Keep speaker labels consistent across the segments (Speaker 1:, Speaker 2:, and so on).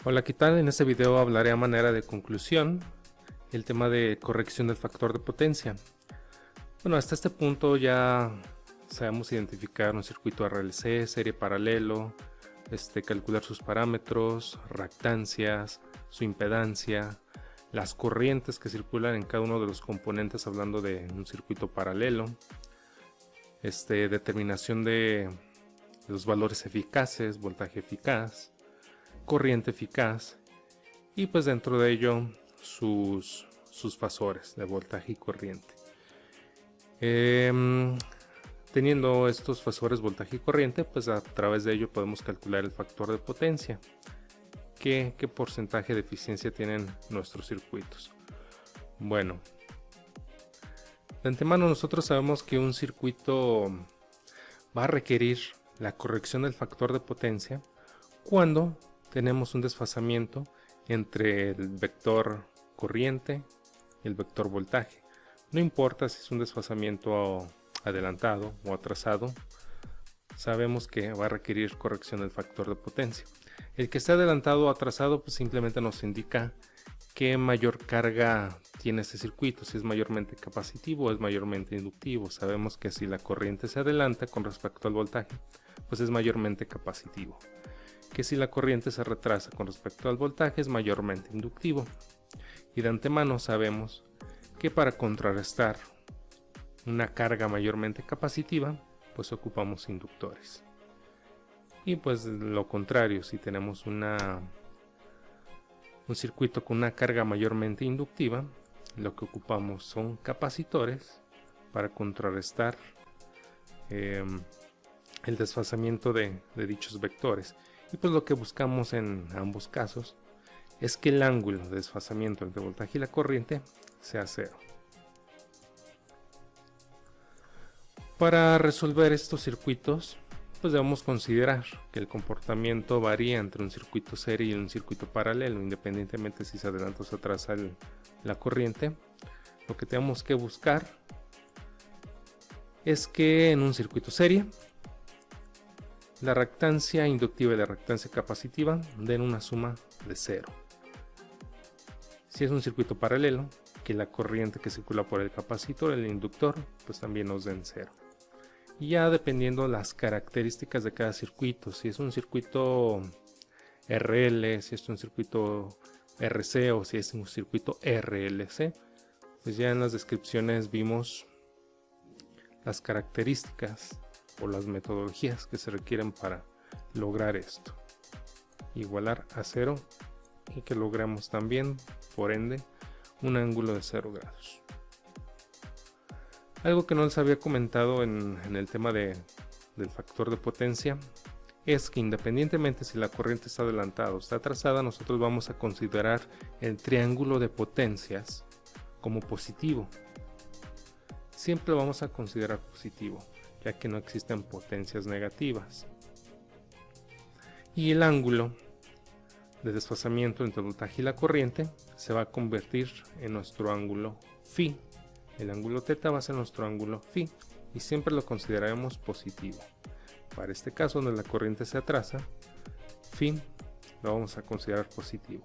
Speaker 1: Hola, ¿qué tal? En este video hablaré a manera de conclusión el tema de corrección del factor de potencia. Bueno, hasta este punto ya sabemos identificar un circuito RLC, serie paralelo, calcular sus parámetros, reactancias, su impedancia, las corrientes que circulan en cada uno de los componentes hablando de un circuito paralelo, determinación de los valores eficaces, voltaje eficaz, corriente eficaz y pues dentro de ello sus fasores de voltaje y corriente. Teniendo estos fasores voltaje y corriente, pues a través de ello podemos calcular el factor de potencia, qué porcentaje de eficiencia tienen nuestros circuitos. Bueno, de antemano nosotros sabemos que un circuito va a requerir la corrección del factor de potencia cuando tenemos un desfasamiento entre el vector corriente y el vector voltaje. No importa si es un desfasamiento adelantado o atrasado, sabemos que va a requerir corrección del factor de potencia. El que esté adelantado o atrasado pues simplemente nos indica qué mayor carga tiene ese circuito, si es mayormente capacitivo o es mayormente inductivo. Sabemos que si la corriente se adelanta con respecto al voltaje, pues es mayormente capacitivo. Que si la corriente se retrasa con respecto al voltaje es mayormente inductivo. Y de antemano sabemos que para contrarrestar una carga mayormente capacitiva, pues ocupamos inductores. Y pues lo contrario, si tenemos un circuito con una carga mayormente inductiva, lo que ocupamos son capacitores para contrarrestar el desfasamiento de dichos vectores. Y pues lo que buscamos en ambos casos es que el ángulo de desfasamiento entre el voltaje y la corriente sea cero. Para resolver estos circuitos, pues debemos considerar que el comportamiento varía entre un circuito serie y un circuito paralelo, independientemente si se adelanta o se atrasa la corriente. Lo que tenemos que buscar es que en un circuito serie, la reactancia inductiva y la reactancia capacitiva den una suma de 0. Si es un circuito paralelo, que la corriente que circula por el capacitor, el inductor, pues también nos den 0. Y ya dependiendo las características de cada circuito, si es un circuito RL, si es un circuito RC o si es un circuito RLC, pues ya en las descripciones vimos las características o las metodologías que se requieren para lograr esto, igualar a 0 y que logremos también, por ende, un ángulo de 0 grados. Algo que no les había comentado en el tema del factor de potencia es que independientemente si la corriente está adelantada o está atrasada, nosotros vamos a considerar el triángulo de potencias como positivo. Siempre lo vamos a considerar positivo, ya que no existen potencias negativas. Y el ángulo de desfasamiento entre el voltaje y la corriente se va a convertir en nuestro ángulo phi. El ángulo θ va a ser nuestro ángulo phi y siempre lo consideraremos positivo. Para este caso, donde la corriente se atrasa, phi lo vamos a considerar positivo.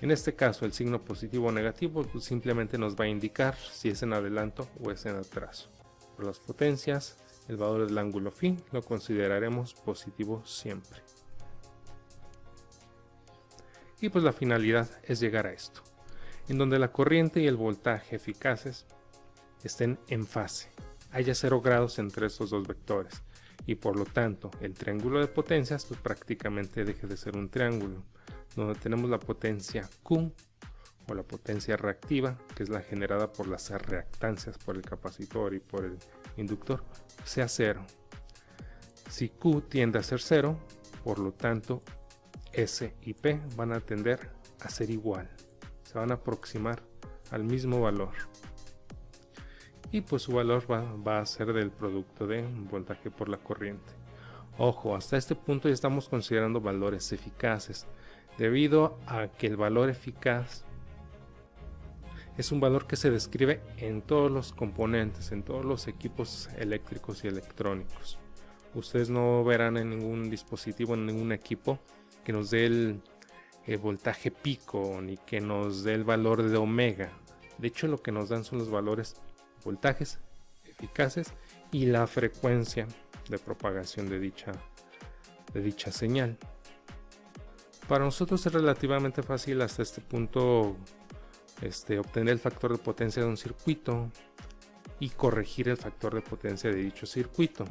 Speaker 1: En este caso, el signo positivo o negativo pues simplemente nos va a indicar si es en adelanto o es en atraso. Por las potencias, el valor del ángulo phi lo consideraremos positivo siempre. Y pues la finalidad es llegar a esto, en donde la corriente y el voltaje eficaces estén en fase, haya 0 grados entre estos dos vectores, y por lo tanto el triángulo de potencias pues prácticamente deje de ser un triángulo, donde tenemos la potencia Q o la potencia reactiva, que es la generada por las reactancias por el capacitor y por el inductor, sea 0. Si Q tiende a ser 0, por lo tanto S y P van a tender a ser igual, se van a aproximar al mismo valor. Y pues su valor va a ser del producto de voltaje por la corriente. Ojo, hasta este punto ya estamos considerando valores eficaces, debido a que el valor eficaz es un valor que se describe en todos los componentes, en todos los equipos eléctricos y electrónicos. Ustedes no verán en ningún dispositivo, en ningún equipo, que nos dé el voltaje pico ni que nos dé el valor de omega. De hecho, lo que nos dan son los valores voltajes eficaces y la frecuencia de propagación de dicha señal. Para nosotros es relativamente fácil hasta este punto obtener el factor de potencia de un circuito y corregir el factor de potencia de dicho circuito.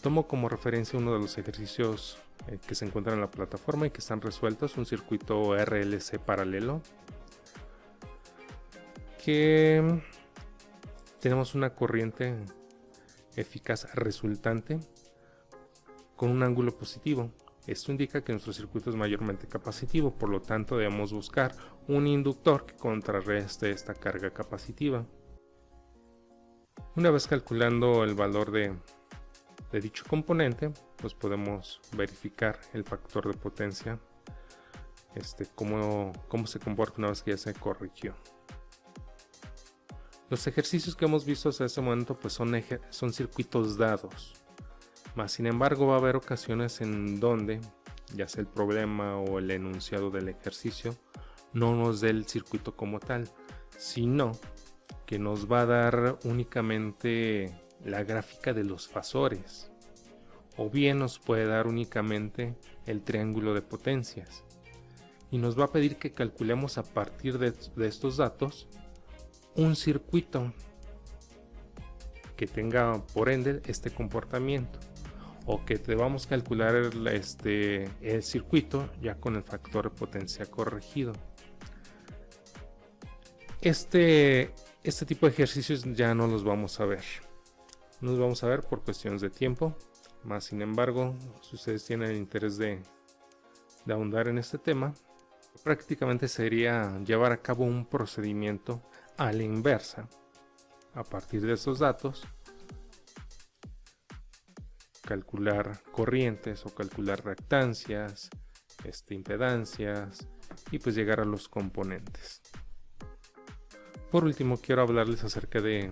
Speaker 1: Tomo como referencia uno de los ejercicios que se encuentran en la plataforma y que están resueltos, un circuito RLC paralelo, que tenemos una corriente eficaz resultante con un ángulo positivo. Esto indica que nuestro circuito es mayormente capacitivo, por lo tanto debemos buscar un inductor que contrarreste esta carga capacitiva. Una vez calculando el valor de dicho componente, pues podemos verificar el factor de potencia, cómo se comporta una vez que ya se corrigió. Los ejercicios que hemos visto hasta este momento pues son circuitos dados. Sin embargo, va a haber ocasiones en donde, ya sea el problema o el enunciado del ejercicio, no nos dé el circuito como tal, sino que nos va a dar únicamente la gráfica de los fasores, o bien nos puede dar únicamente el triángulo de potencias, y nos va a pedir que calculemos a partir de estos datos un circuito que tenga por ende este comportamiento, o que debamos calcular el circuito ya con el factor de potencia corregido. Este tipo de ejercicios ya no los vamos a ver. No los vamos a ver por cuestiones de tiempo. Sin embargo, si ustedes tienen el interés de ahondar en este tema, prácticamente sería llevar a cabo un procedimiento a la inversa. A partir de esos datos, calcular corrientes o calcular reactancias, impedancias y pues llegar a los componentes. Por último, quiero hablarles acerca de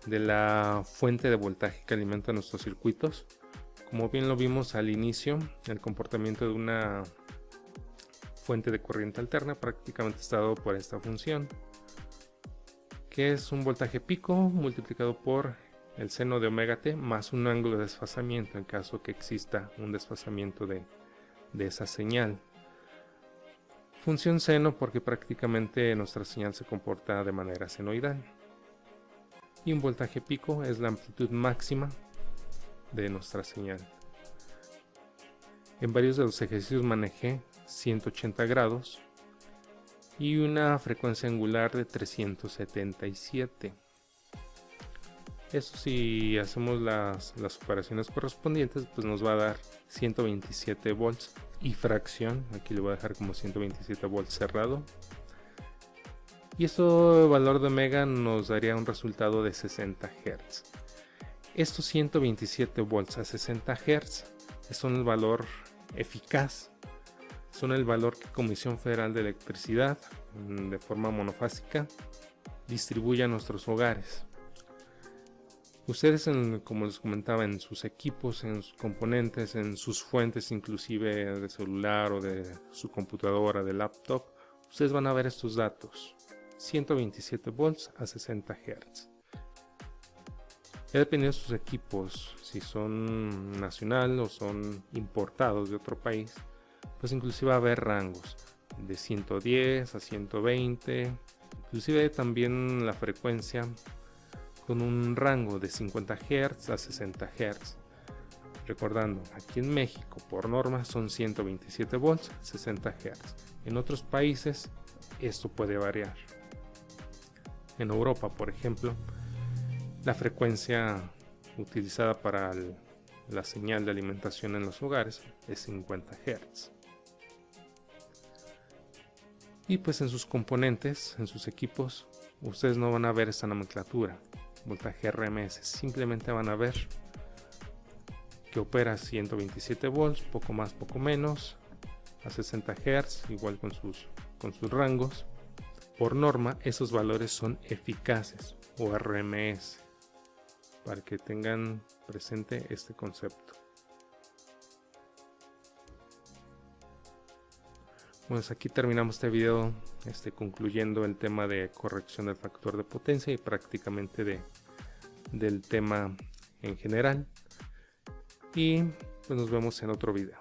Speaker 1: la fuente de voltaje que alimenta nuestros circuitos. Como bien lo vimos al inicio, el comportamiento de una fuente de corriente alterna prácticamente está dado por esta función, que es un voltaje pico multiplicado por el seno de omega t más un ángulo de desfasamiento en caso que exista un desfasamiento de esa señal. Función seno porque prácticamente nuestra señal se comporta de manera senoidal. Y un voltaje pico es la amplitud máxima de nuestra señal. En varios de los ejercicios manejé 180 grados y una frecuencia angular de 377. Eso, si hacemos las operaciones correspondientes, pues nos va a dar 127 volts y fracción. Aquí le voy a dejar como 127 volts cerrado. Y eso, el valor de omega, nos daría un resultado de 60 Hz. Estos 127 volts a 60 Hz son el valor eficaz. Son el valor que Comisión Federal de Electricidad, de forma monofásica, distribuye a nuestros hogares. Ustedes, como les comentaba, en sus equipos, en sus componentes, en sus fuentes inclusive de celular o de su computadora, de laptop, ustedes van a ver estos datos. 127 volts a 60 Hz. Ya dependiendo de sus equipos, si son nacional o son importados de otro país, pues inclusive va a haber rangos de 110 a 120, inclusive también la frecuencia con un rango de 50 Hz a 60 Hz. Recordando, aquí en México por norma son 127 volts, 60 Hz. En otros países esto puede variar. En Europa, por ejemplo, la frecuencia utilizada para la señal de alimentación en los hogares es 50 Hz. Y pues en sus componentes, en sus equipos, ustedes no van a ver esta nomenclatura, voltaje RMS, simplemente van a ver que opera 127 volts, poco más, poco menos, a 60 Hz, igual con sus rangos. Por norma, esos valores son eficaces o RMS, para que tengan presente este concepto. Pues aquí terminamos este video concluyendo el tema de corrección del factor de potencia y prácticamente del tema en general. Y pues nos vemos en otro video.